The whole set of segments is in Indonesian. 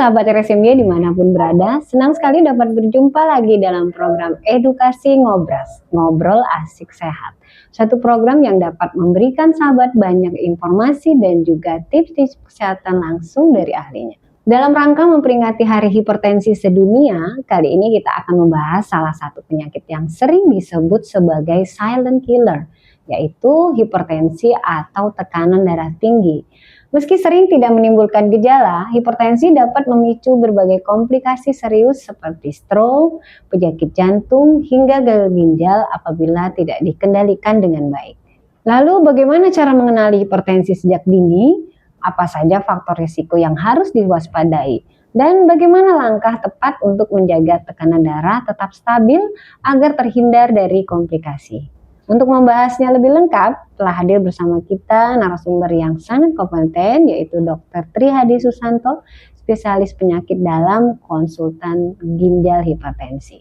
sahabat RSMY dimanapun berada, senang sekali dapat berjumpa lagi dalam program Edukasi Ngobras, Ngobrol Asik Sehat. Suatu program yang dapat memberikan sahabat banyak informasi dan juga tips-tips kesehatan langsung dari ahlinya. Dalam rangka memperingati Hari Hipertensi Sedunia, kali ini kita akan membahas salah satu penyakit yang sering disebut sebagai silent killer, yaitu hipertensi atau tekanan darah tinggi. Meski sering tidak menimbulkan gejala, hipertensi dapat memicu berbagai komplikasi serius seperti stroke, penyakit jantung, hingga gagal ginjal apabila tidak dikendalikan dengan baik. Lalu bagaimana cara mengenali hipertensi sejak dini? Apa saja faktor risiko yang harus diwaspadai? Dan bagaimana langkah tepat untuk menjaga tekanan darah tetap stabil agar terhindar dari komplikasi? Untuk membahasnya lebih lengkap, telah hadir bersama kita narasumber yang sangat kompeten, yaitu Dr. Trihadi Susanto, spesialis penyakit dalam, konsultan ginjal hipertensi.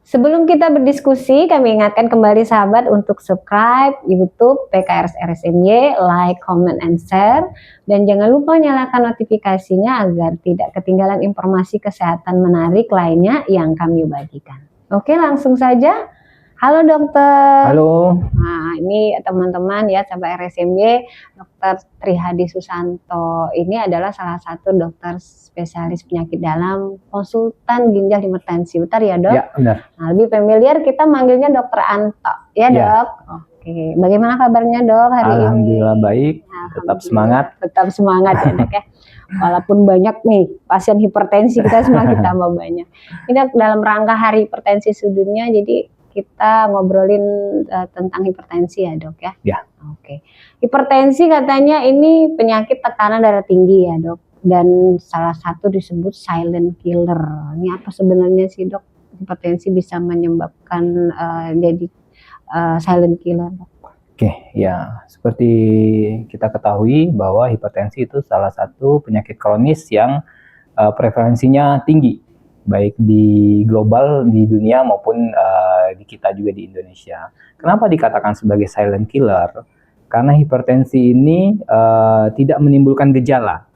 Sebelum kita berdiskusi, kami ingatkan kembali sahabat untuk subscribe YouTube PKRS RSMY, like, comment, and share. Dan jangan lupa nyalakan notifikasinya agar tidak ketinggalan informasi kesehatan menarik lainnya yang kami bagikan. Oke, langsung saja. Halo dokter. Halo. Nah, ini teman-teman ya sahabat RSMY, Dr. Trihadi Susanto ini adalah salah satu dokter spesialis penyakit dalam, konsultan ginjal hipertensi. Betul ya dok? Ya benar. Nah, lebih familiar kita manggilnya Dokter Anto ya dok. Oke, bagaimana kabarnya dok hari ini? Alhamdulillah baik. Tetap semangat. Tetap semangat ya dok ya. Walaupun banyak nih pasien hipertensi kita semakin tambah banyak. Ini dalam rangka Hari Hipertensi Sedunia, jadi kita ngobrolin tentang hipertensi ya dok ya? Ya. Oke. Hipertensi katanya ini penyakit tekanan darah tinggi ya dok? Dan salah satu disebut silent killer. Ini apa sebenarnya sih dok? Hipertensi bisa menyebabkan jadi silent killer dok? Oke, ya seperti kita ketahui bahwa hipertensi itu salah satu penyakit kronis yang prevalensinya tinggi, baik di global, di dunia maupun di kita juga di Indonesia. Kenapa dikatakan sebagai silent killer? Karena hipertensi ini tidak menimbulkan gejala.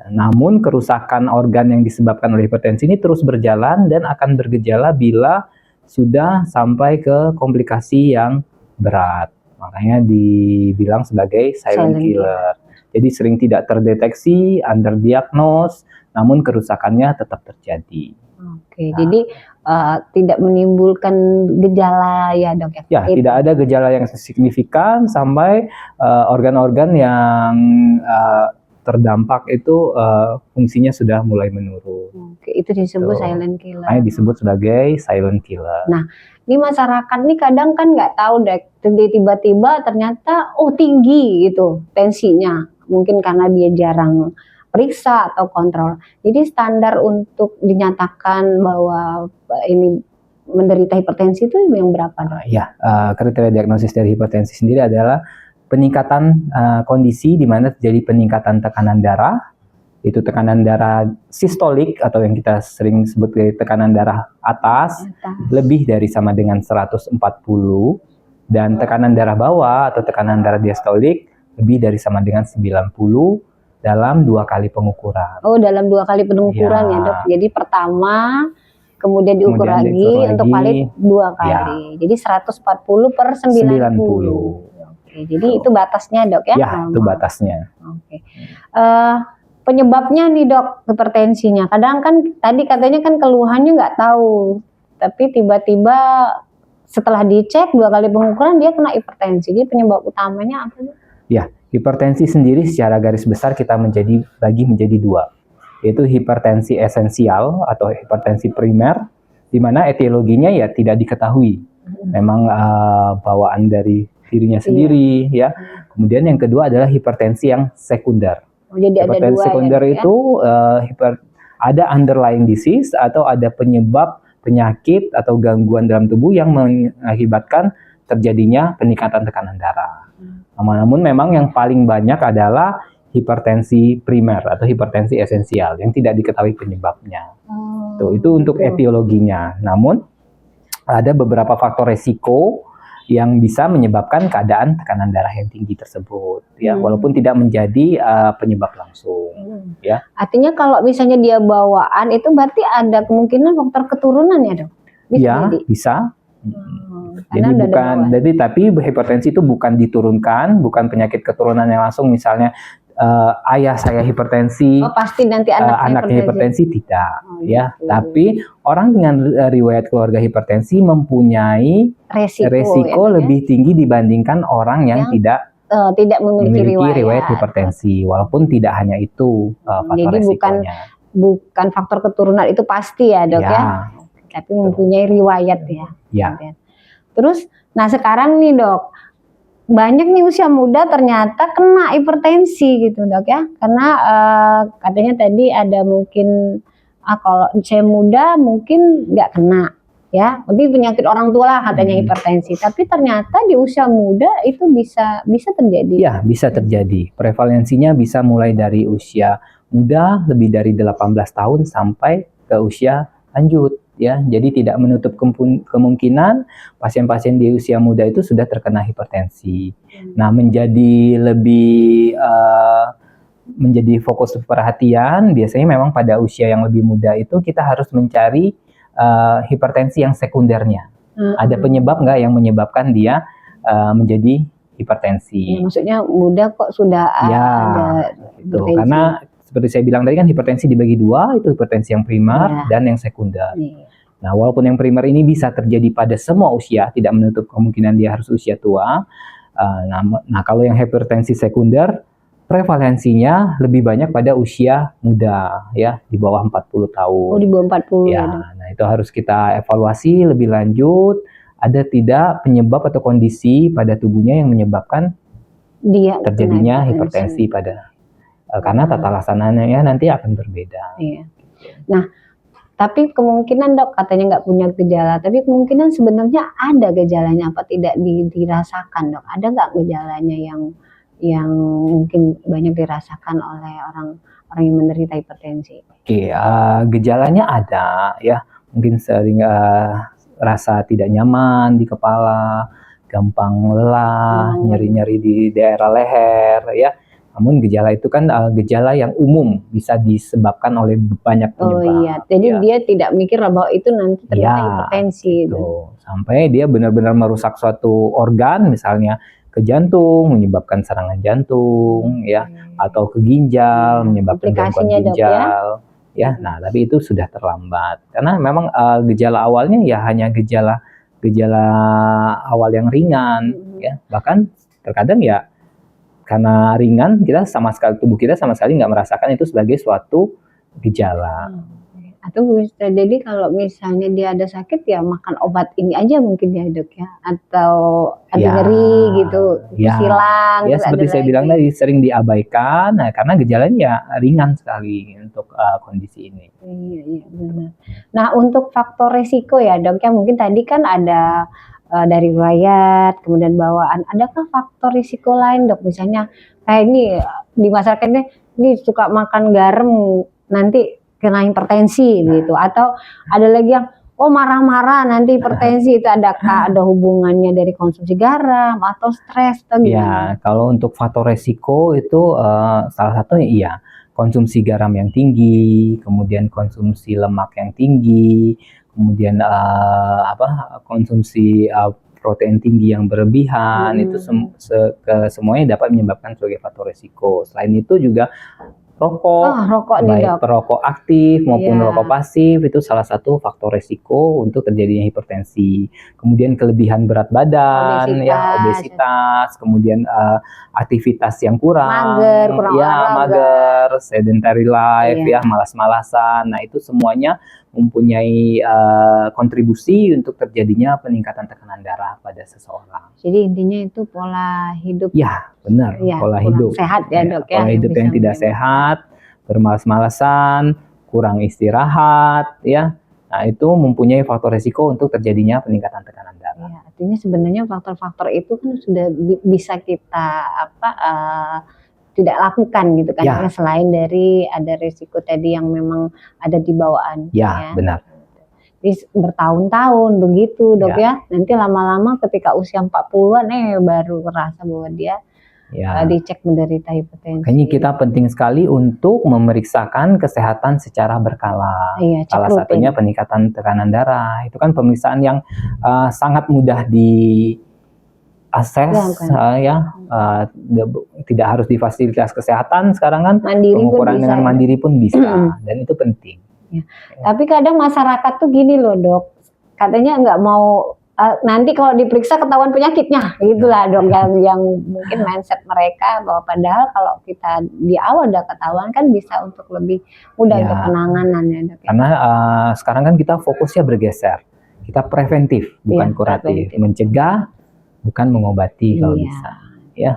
Namun kerusakan organ yang disebabkan oleh hipertensi ini terus berjalan dan akan bergejala bila sudah sampai ke komplikasi yang berat. Makanya dibilang sebagai silent killer. Jadi sering tidak terdeteksi, underdiagnosed, namun kerusakannya tetap terjadi. Oke, nah, jadi tidak menimbulkan gejala ya dok ya? Ya, tidak ada gejala yang signifikan sampai organ-organ yang terdampak itu fungsinya sudah mulai menurun. Oke, itu disebut silent killer. Nah, disebut sebagai silent killer. Nah, ini masyarakat nih kadang kan nggak tahu deh, tiba-tiba ternyata tinggi gitu tensinya. Mungkin karena dia jarang periksa atau kontrol. Jadi standar untuk dinyatakan bahwa ini menderita hipertensi itu yang berapa dok? Ya, kriteria diagnosis dari hipertensi sendiri adalah peningkatan kondisi di mana terjadi peningkatan tekanan darah, itu tekanan darah sistolik atau yang kita sering sebut tekanan darah atas lebih dari sama dengan 140, dan tekanan darah bawah atau tekanan darah diastolik lebih dari sama dengan 90 dalam 2 kali pengukuran. Oh, dalam 2 kali pengukuran ya dok. Jadi pertama, kemudian diukur lagi untuk valid 2 kali. Ya. Jadi 140 per 90. Oke, jadi itu batasnya dok ya? Ya, itu batasnya. Oke. Penyebabnya nih dok, hipertensinya. Kadang kan tadi katanya kan keluhannya nggak tahu, tapi tiba-tiba setelah dicek 2 kali pengukuran dia kena hipertensi. Jadi penyebab utamanya apa? Ya, hipertensi sendiri secara garis besar kita bagi menjadi 2, yaitu hipertensi esensial atau hipertensi primer, di mana etiologinya ya tidak diketahui. Memang bawaan dari dirinya sendiri ya. Kemudian yang kedua adalah hipertensi yang sekunder. Jadi hipertensi sekunder ya, itu ada underlying disease atau ada penyebab penyakit atau gangguan dalam tubuh yang mengakibatkan terjadinya peningkatan tekanan darah. Namun memang yang paling banyak adalah hipertensi primer atau hipertensi esensial yang tidak diketahui penyebabnya. Itu untuk etiologinya. Namun ada beberapa faktor resiko yang bisa menyebabkan keadaan tekanan darah yang tinggi tersebut ya, walaupun tidak menjadi penyebab langsung ya. Artinya kalau misalnya dia bawaan itu berarti ada kemungkinan faktor keturunan ya dok? Bisa Ya, jadi? bisa. Karena Jadi udah ada bukan, bawaan. jadi tapi hipertensi itu bukan diturunkan, bukan penyakit keturunan yang langsung, misalnya ayah saya hipertensi, Oh pasti nanti anaknya hipertensi tidak, ya. gitu. Tapi orang dengan riwayat keluarga hipertensi mempunyai resiko ya, lebih tinggi dibandingkan orang yang tidak memiliki riwayat hipertensi, walaupun tidak hanya itu faktor Jadi resikonya. bukan faktor keturunan itu pasti ya dok ya, tapi mempunyai riwayat ya. Ya. Terus, nah sekarang nih dok, banyak nih usia muda ternyata kena hipertensi gitu dok ya, karena katanya tadi ada mungkin kalau usia muda mungkin nggak kena ya, tapi penyakit orang tua lah katanya hipertensi, tapi ternyata di usia muda itu bisa terjadi. Ya, bisa terjadi. Prevalensinya bisa mulai dari usia muda lebih dari 18 tahun sampai ke usia lanjut ya. Jadi tidak menutup kemungkinan pasien-pasien di usia muda itu sudah terkena hipertensi. Nah, menjadi fokus perhatian biasanya memang pada usia yang lebih muda itu kita harus mencari hipertensi yang sekundernya. Ada penyebab nggak yang menyebabkan dia menjadi hipertensi? Ya, maksudnya muda kok sudah ada gitu. Karena seperti saya bilang tadi kan hipertensi dibagi dua, itu hipertensi yang primer dan yang sekunder. Nah, walaupun yang primer ini bisa terjadi pada semua usia, tidak menutup kemungkinan dia harus usia tua. Nah, kalau yang hipertensi sekunder, prevalensinya lebih banyak pada usia muda, ya, di bawah 40 tahun. Oh, di bawah 40 ya. Nah, itu harus kita evaluasi lebih lanjut, ada tidak penyebab atau kondisi pada tubuhnya yang menyebabkan dia terjadinya hipertensi pada, karena tata laksananya nanti akan berbeda. Iya. Nah, tapi kemungkinan dok katanya nggak punya gejala, tapi kemungkinan sebenarnya ada gejalanya apa tidak dirasakan dok? Ada nggak gejalanya yang mungkin banyak dirasakan oleh orang yang menderita hipertensi? Oke, gejalanya ada ya, mungkin sering rasa tidak nyaman di kepala, gampang lelah, nyeri-nyeri di daerah leher ya. Namun gejala itu kan gejala yang umum, bisa disebabkan oleh banyak penyebab. Oh iya, jadi dia tidak mikir bahwa itu nanti ternyata hipertensi. Gitu. Sampai dia benar-benar merusak suatu organ, misalnya ke jantung, menyebabkan serangan jantung, ya, atau ke ginjal, menyebabkan gangguan ginjal. Ya, nah tapi itu sudah terlambat. Karena memang gejala awalnya ya hanya gejala awal yang ringan, ya. Bahkan terkadang ya karena ringan, tubuh kita sama sekali nggak merasakan itu sebagai suatu gejala. Atau bisa jadi kalau misalnya dia ada sakit ya makan obat ini aja mungkin ya dok ya, atau ada nyeri gitu, hilang. Ya seperti saya bilang tadi, sering diabaikan, nah, karena gejalanya ya ringan sekali untuk kondisi ini. Iya benar. Nah untuk faktor resiko ya dok ya, mungkin tadi kan ada dari riwayat, kemudian bawaan. Adakah faktor risiko lain dok? Misalnya kayak ini di masyarakat ini suka makan garam nanti kena hipertensi gitu, atau ada lagi yang marah-marah nanti hipertensi, itu ada hubungannya dari konsumsi garam atau stres atau gimana? Ya, kalau untuk faktor resiko itu salah satunya iya, konsumsi garam yang tinggi, kemudian konsumsi lemak yang tinggi, kemudian konsumsi protein tinggi yang berlebihan, itu semuanya dapat menyebabkan sebagai faktor resiko. Selain itu juga rokok, baik perokok aktif maupun rokok pasif, itu salah satu faktor resiko untuk terjadinya hipertensi. Kemudian kelebihan berat badan, obesitas, kemudian aktivitas yang kurang, mager, sedentary life, malas-malasan. Nah, itu semuanya mempunyai kontribusi untuk terjadinya peningkatan tekanan darah pada seseorang. Jadi intinya itu pola hidup. Ya, benar, pola hidup sehat ya dok ya. Pola hidup yang tidak sehat, bermalas-malasan, kurang istirahat, ya. Nah, itu mempunyai faktor resiko untuk terjadinya peningkatan tekanan darah. Ya, artinya sebenarnya faktor-faktor itu kan sudah bisa kita tidak lakukan gitu kan, karena selain dari ada risiko tadi yang memang ada di bawaan. Ya, benar. bertahun-tahun begitu dok Ya. ya. Nanti lama-lama ketika usia 40-an baru merasa bahwa dia Ya. dicek menderita hipertensi. Makanya kita penting sekali untuk memeriksakan kesehatan secara berkala. Iya, cek Salah rutin. satunya peningkatan tekanan darah. Itu kan pemeriksaan yang sangat mudah diakses, tidak harus di fasilitas kesehatan. Sekarang kan Mandiri pun pengukuran bisa, dengan ya. mandiri pun bisa, dan itu penting. Ya. Tapi kadang masyarakat tuh gini loh dok, katanya nggak mau nanti kalau diperiksa ketahuan penyakitnya, gitulah dok, yang mungkin mindset mereka bahwa padahal kalau kita di awal udah ketahuan kan bisa untuk lebih mudah Ya. untuk penanganan ya dok. Ya. Karena sekarang kan kita fokusnya bergeser, kita preventif bukan Iya, kuratif, preventif. mencegah bukan mengobati kalau Iya. bisa. Ya.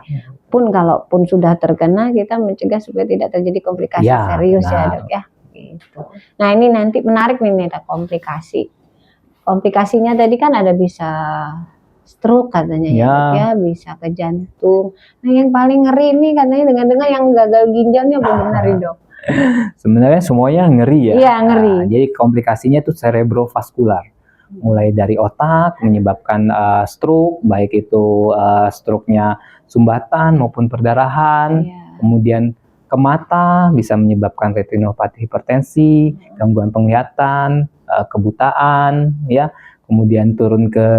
Pun kalaupun sudah terkena kita mencegah supaya tidak terjadi komplikasi Ya, serius ya benar. dok ya. Gitu. Nah ini nanti menarik nih ada komplikasi. Komplikasinya tadi kan ada bisa stroke katanya ya dok ya, bisa ke jantung. Nah yang paling ngeri ini katanya dengar-dengar yang gagal ginjalnya benar nih dok. Sebenarnya semuanya ngeri ya. Iya, ngeri. Jadi komplikasinya itu cerebrovaskular. Mulai dari otak menyebabkan stroke, baik itu stroke-nya sumbatan maupun perdarahan. Iya. Kemudian ke mata bisa menyebabkan retinopati hipertensi, gangguan penglihatan, kebutaan, ya. Kemudian turun ke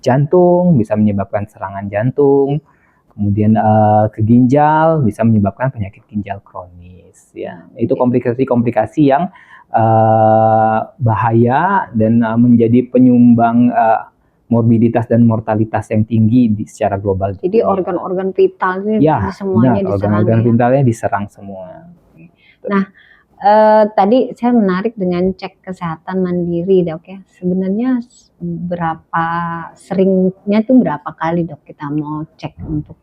jantung bisa menyebabkan serangan jantung. Kemudian ke ginjal bisa menyebabkan penyakit ginjal kronis, ya. Itu komplikasi-komplikasi yang bahaya dan menjadi penyumbang morbiditas dan mortalitas yang tinggi secara global. Jadi organ-organ vital ini Ya, semuanya benar, diserang. organ-organ Ya. vitalnya diserang semua. Nah, tadi saya menarik dengan cek kesehatan mandiri dok ya. Sebenarnya berapa seringnya tuh berapa kali dok kita mau cek untuk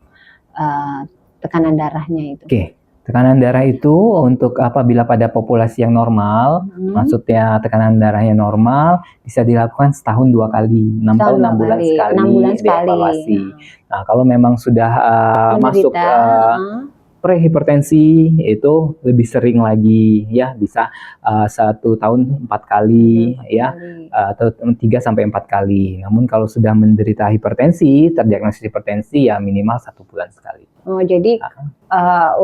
tekanan darahnya itu? Oke. Tekanan darah itu untuk apabila pada populasi yang normal, maksudnya tekanan darahnya normal, bisa dilakukan setahun 2 kali, 6 tahun 6 bulan sekali, 6 bulan sekali. dievaluasi. Nah, kalau memang sudah masuk prehipertensi itu lebih sering lagi, ya, bisa 1 tahun 4 kali, ya, atau 3 sampai 4 kali. Namun kalau sudah menderita hipertensi, terdiagnosis hipertensi, ya minimal 1 bulan sekali. Oh, jadi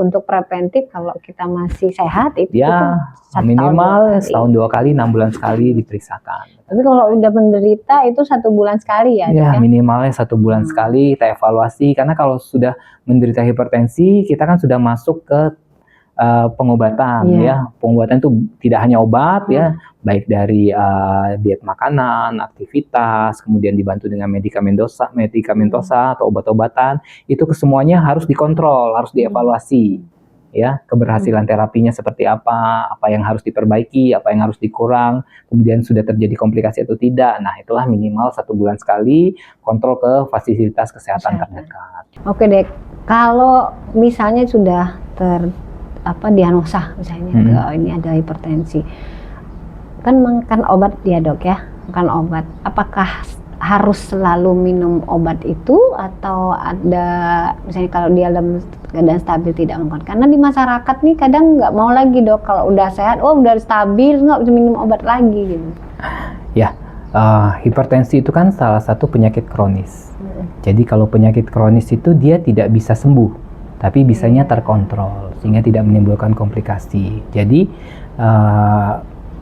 untuk preventif kalau kita masih sehat itu ya minimal setahun 2 kali, 6 bulan sekali diperiksakan. Tapi kalau udah menderita itu 1 bulan sekali ya? Ya, minimalnya 1 bulan sekali kita evaluasi, karena kalau sudah menderita hipertensi kita kan sudah masuk ke pengobatan, ya. Pengobatan itu tidak hanya obat, ya, baik dari diet makanan, aktivitas, kemudian dibantu dengan medikamentosa atau obat-obatan. Itu kesemuanya harus dikontrol, harus dievaluasi, ya, keberhasilan terapinya seperti apa yang harus diperbaiki, apa yang harus dikurang, kemudian sudah terjadi komplikasi atau tidak. Nah, itulah minimal 1 bulan sekali kontrol ke fasilitas kesehatan terdekat. Oke deh, kalau misalnya sudah diagnosa misalnya ini ada hipertensi, kan makan obat ya dok ya, makan obat. Apakah harus selalu minum obat itu atau ada misalnya kalau dia dalam keadaan stabil tidak makan? Karena di masyarakat nih kadang nggak mau lagi dok, kalau udah sehat, udah stabil nggak bisa minum obat lagi gitu. Ya, hipertensi itu kan salah satu penyakit kronis. Jadi kalau penyakit kronis itu dia tidak bisa sembuh, tapi bisanya terkontrol sehingga tidak menimbulkan komplikasi. Jadi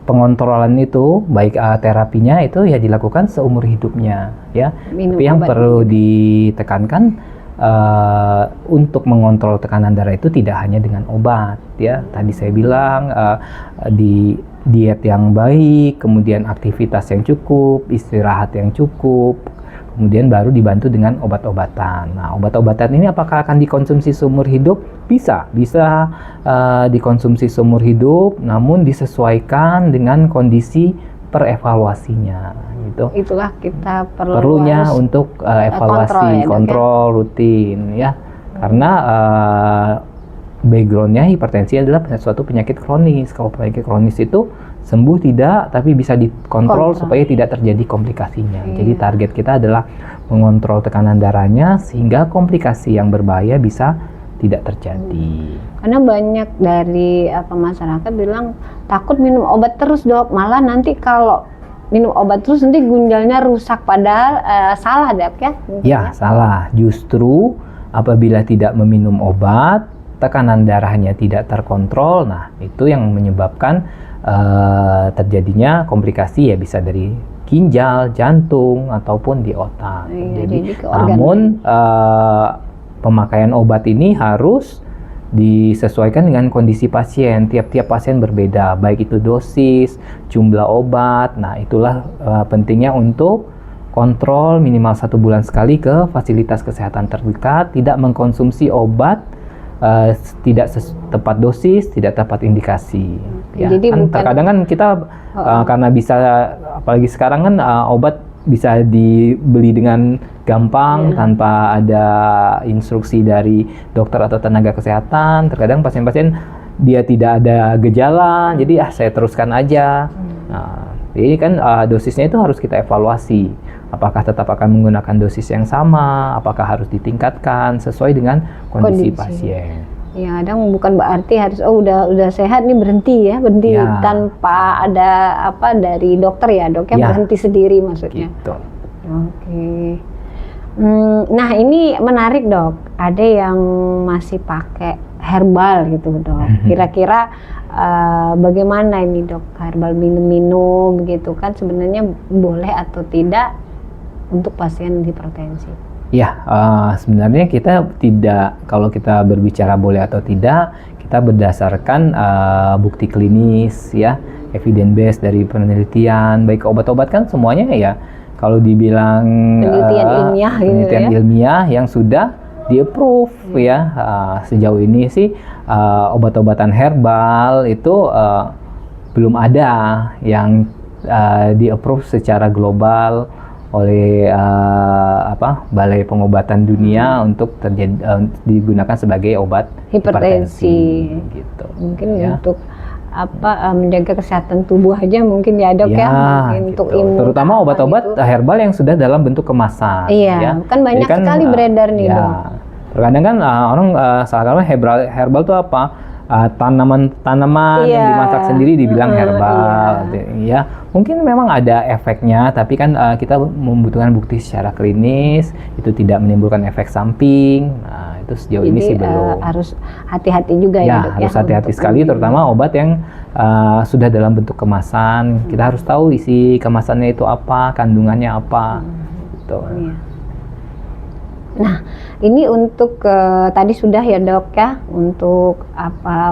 pengontrolan itu baik terapinya itu ya dilakukan seumur hidupnya, ya. Tapi yang perlu ditekankan untuk mengontrol tekanan darah itu tidak hanya dengan obat, ya. Tadi saya bilang di diet yang baik, kemudian aktivitas yang cukup, istirahat yang cukup, kemudian baru dibantu dengan obat-obatan. Nah, obat-obatan ini apakah akan dikonsumsi seumur hidup? Bisa dikonsumsi seumur hidup, namun disesuaikan dengan kondisi perevaluasinya. Gitu. Itulah kita perlunya untuk evaluasi, kontrol rutin, ya. Karena backgroundnya hipertensi adalah suatu penyakit kronis. Kalau penyakit kronis itu sembuh tidak, tapi bisa dikontrol supaya tidak terjadi komplikasinya. Jadi target kita adalah mengontrol tekanan darahnya sehingga komplikasi yang berbahaya bisa tidak terjadi. Karena banyak dari masyarakat bilang takut minum obat terus dok, malah nanti kalau minum obat terus nanti ginjalnya rusak, padahal salah Dok ya? Ya, salah. Justru apabila tidak meminum obat, tekanan darahnya tidak terkontrol, nah itu yang menyebabkan terjadinya komplikasi, ya bisa dari ginjal, jantung, ataupun di otak. Iya, jadi ke organ namun pemakaian obat ini harus disesuaikan dengan kondisi pasien. Tiap-tiap pasien berbeda, baik itu dosis, jumlah obat. Nah, itulah pentingnya untuk kontrol minimal 1 bulan sekali ke fasilitas kesehatan terdekat, tidak mengkonsumsi obat tidak tepat dosis, tidak tepat indikasi. Ya, jadi kan terkadang kan kita karena bisa, apalagi sekarang kan obat bisa dibeli dengan gampang tanpa ada instruksi dari dokter atau tenaga kesehatan. Terkadang pasien-pasien dia tidak ada gejala, jadi saya teruskan aja. Nah, jadi kan dosisnya itu harus kita evaluasi. Apakah tetap akan menggunakan dosis yang sama? Apakah harus ditingkatkan sesuai dengan kondisi pasien? Ya, kadang bukan berarti harus udah sehat nih berhenti tanpa ada apa dari dokter ya Dok ya, berhenti sendiri maksudnya. Gitu. Oke. Nah ini menarik Dok. Ada yang masih pakai herbal gitu Dok. Kira-kira bagaimana ini Dok, herbal minum-minum gitu kan sebenarnya boleh atau tidak untuk pasien hipertensi? Ya, sebenarnya kita tidak, kalau kita berbicara boleh atau tidak, kita berdasarkan bukti klinis ya, evidence based dari penelitian, baik obat-obat kan semuanya ya, kalau dibilang penelitian ilmiah yang sudah di-approve ya, sejauh ini sih obat-obatan herbal itu belum ada yang di-approve secara global oleh Balai Pengobatan Dunia untuk digunakan sebagai obat hipertensi gitu. Mungkin untuk menjaga kesehatan tubuh aja mungkin ya Dok ya, mungkin gitu. untuk imun. Terutama obat-obat herbal yang sudah dalam bentuk kemasan. Iya, kan banyak sekali beredar nih Dok. Terkadang kan orang salah herbal itu apa? Tanaman yang dimasak sendiri dibilang herbal, ya mungkin memang ada efeknya, tapi kan kita membutuhkan bukti secara klinis itu tidak menimbulkan efek samping. Nah itu sejauh ini sih belum. Harus hati-hati juga ya Dok, harus hati-hati sekali, terutama obat yang sudah dalam bentuk kemasan. Kita harus tahu isi kemasannya itu apa, kandungannya apa, gitu. Nah, ini untuk tadi sudah ya Dok ya, untuk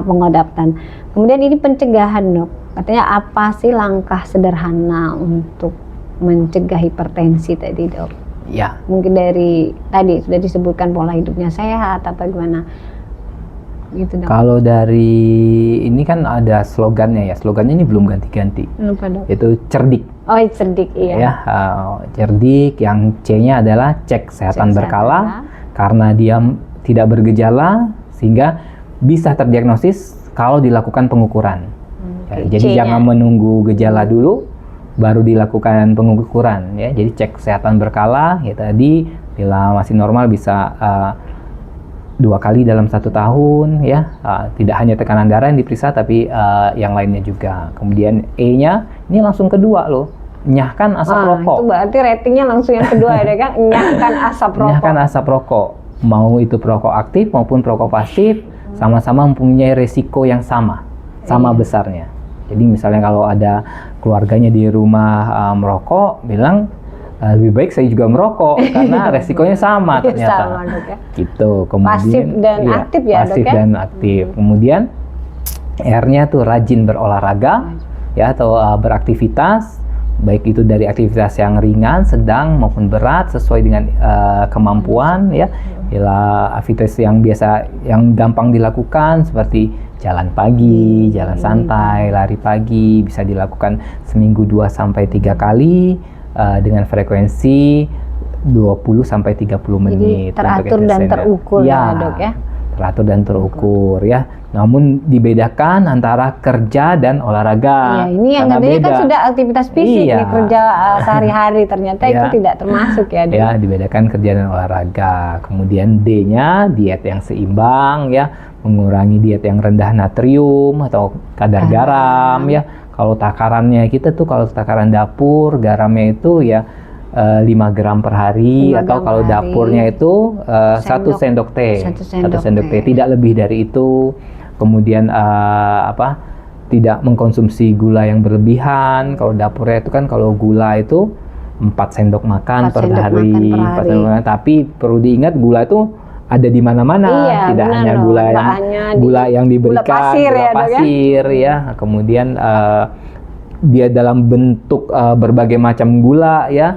pengobatan. Kemudian ini pencegahan Dok. Katanya apa sih langkah sederhana untuk mencegah hipertensi tadi Dok? Ya. Mungkin dari tadi sudah disebutkan pola hidupnya sehat apa gimana? Gitu Dok. Kalau dari ini kan ada slogannya ya, slogannya ini belum ganti-ganti. Lupa Dok. Itu cerdik. Oh, cerdik iya. Ya, cerdik yang C-nya adalah cek kesehatan berkala, karena dia tidak bergejala sehingga bisa terdiagnosis kalau dilakukan pengukuran. Jadi jangan menunggu gejala dulu baru dilakukan pengukuran ya. Jadi cek kesehatan berkala ya, tadi bila masih normal bisa 2 kali dalam 1 tahun ya, tidak hanya tekanan darah yang diperiksa tapi yang lainnya juga. Kemudian E-nya ini langsung kedua loh, nyahkan asap rokok. Itu berarti ratingnya langsung yang kedua ya kan, nyahkan asap rokok. Nyahkan asap rokok, mau itu perokok aktif maupun perokok pasif, sama-sama mempunyai resiko yang sama besarnya. Jadi misalnya kalau ada keluarganya di rumah merokok, bilang lebih baik saya juga merokok karena resikonya sama ternyata. Sama Dok ya. Gitu. Kemudian pasif dan aktif ya pasif Dok ya. Dan aktif. Kemudian R-nya tuh rajin berolahraga ya, atau beraktivitas, baik itu dari aktivitas yang ringan, sedang maupun berat sesuai dengan kemampuan ya. Bila aktivitas yang biasa yang gampang dilakukan seperti jalan pagi, jalan santai, lari pagi bisa dilakukan seminggu 2-3 kali dengan frekuensi 20-30 menit. Jadi teratur dan terukur ya Dok ya. Teratur dan terukur ya. Namun dibedakan antara kerja dan olahraga. Iya, ini yang katanya kan sudah aktivitas fisik nih, kerja sehari-hari, ternyata itu tidak termasuk ya Dok. Ya, dibedakan kerja dan olahraga. Kemudian D-nya diet yang seimbang ya, mengurangi diet yang rendah natrium atau kadar garam ya. Kalau takarannya kita tuh, kalau takaran dapur garamnya itu ya 5 gram per hari, 5 atau gram kalau per hari. dapurnya itu 1 sendok teh, 1 sendok teh, tidak lebih dari itu. Kemudian tidak mengkonsumsi gula yang berlebihan. Kalau dapurnya itu kan, kalau gula itu 4 sendok makan 4 per sendok hari, makan per 4 hari. sendok makan. Tapi perlu diingat, gula itu ada di mana-mana, Iya, tidak benar hanya loh. gula Nggak hanya gula yang diberikan, gula pasir gula ya, Dok, ya? pasir ya. Kemudian dia dalam bentuk berbagai macam gula ya.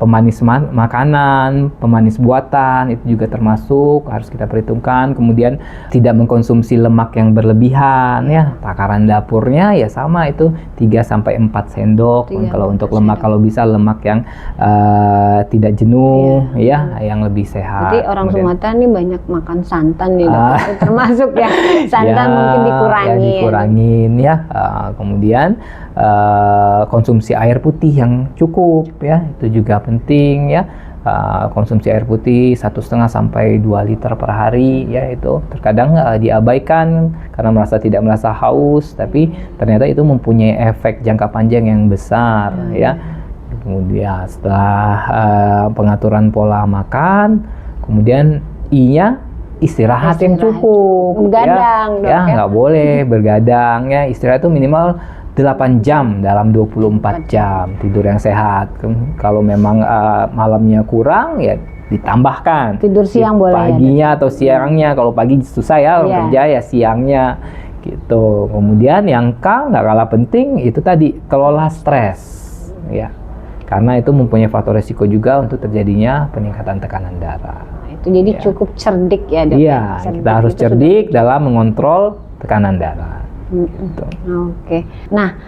Pemanis makanan, pemanis buatan itu juga termasuk, harus kita perhitungkan. Kemudian tidak mengkonsumsi lemak yang berlebihan ya. Takaran dapurnya ya sama, itu 3 sampai 4 sendok. Kalau untuk lemak, kalau bisa lemak yang tidak jenuh ya, yang lebih sehat. Jadi orang Sumatera nih banyak makan santan nih, Dok. Itu termasuk ya, santan ya, mungkin dikurangin. Ya, dikurangin ya. Kemudian konsumsi air putih yang cukup ya, itu juga penting ya. Konsumsi air putih 1,5 sampai 2 liter per hari ya, itu terkadang diabaikan karena tidak merasa haus, tapi ternyata itu mempunyai efek jangka panjang yang besar ya. Kemudian setelah pengaturan pola makan, kemudian I-nya istirahat yang cukup. Begadang, ya nggak boleh bergadang ya. Istirahat itu minimal 8 jam dalam 24 jam, tidur yang sehat. Kalau memang malamnya kurang ya ditambahkan tidur siang boleh paginya atau siangnya. Kalau pagi susah ya orang kerja, ya siangnya gitu. Kemudian yang nggak kalah penting itu tadi, kelola stres ya, karena itu mempunyai faktor resiko juga untuk terjadinya peningkatan tekanan darah. Itu jadi cukup cerdik ya, Dok. Iya, kita harus cerdik dalam mengontrol tekanan darah. Oke. Nah,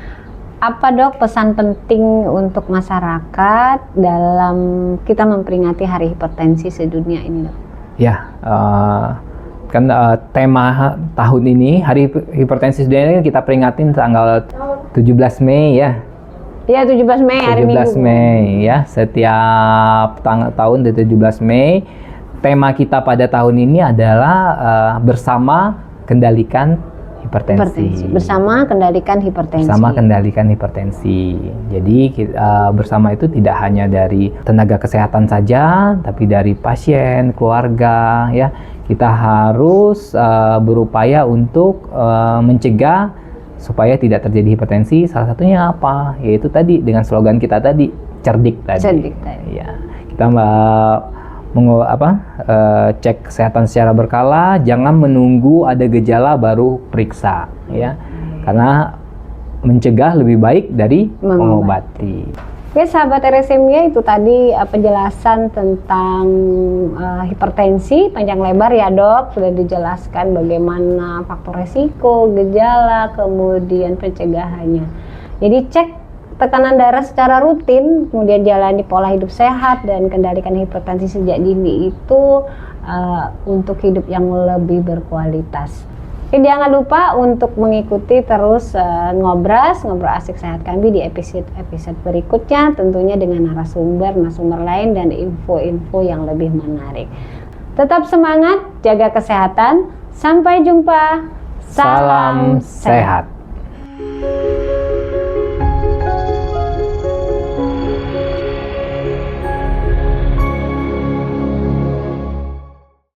apa, Dok, pesan penting untuk masyarakat dalam kita memperingati Hari Hipertensi sedunia ini, Dok? Ya, kan tema tahun ini Hari Hipertensi sedunia ini kita peringatin tanggal 17 Mei ya. Iya, 17 Mei hari Minggu. 17 Mei ya. Setiap tahun di 17 Mei, tema kita pada tahun ini adalah bersama kendalikan hipertensi. Bersama kendalikan hipertensi. Bersama kendalikan hipertensi. Jadi bersama itu tidak hanya dari tenaga kesehatan saja, tapi dari pasien, keluarga ya. Kita harus berupaya untuk mencegah supaya tidak terjadi hipertensi. Salah satunya apa? Yaitu tadi dengan slogan kita tadi, cerdik tadi. Cerdik tadi. Ya. Kita cek kesehatan secara berkala, jangan menunggu ada gejala baru periksa ya, karena mencegah lebih baik dari mengobati. Oke, sahabat RSMY, itu tadi penjelasan tentang hipertensi panjang lebar ya, Dok. Sudah dijelaskan bagaimana faktor resiko, gejala, kemudian pencegahannya. Jadi cek tekanan darah secara rutin, kemudian jalani pola hidup sehat dan kendalikan hipertensi sejak dini itu untuk hidup yang lebih berkualitas. Jangan lupa untuk mengikuti terus Ngobrol Asik Sehat kami di episode berikutnya, tentunya dengan narasumber lain dan info-info yang lebih menarik. Tetap semangat, jaga kesehatan, sampai jumpa. Salam sehat.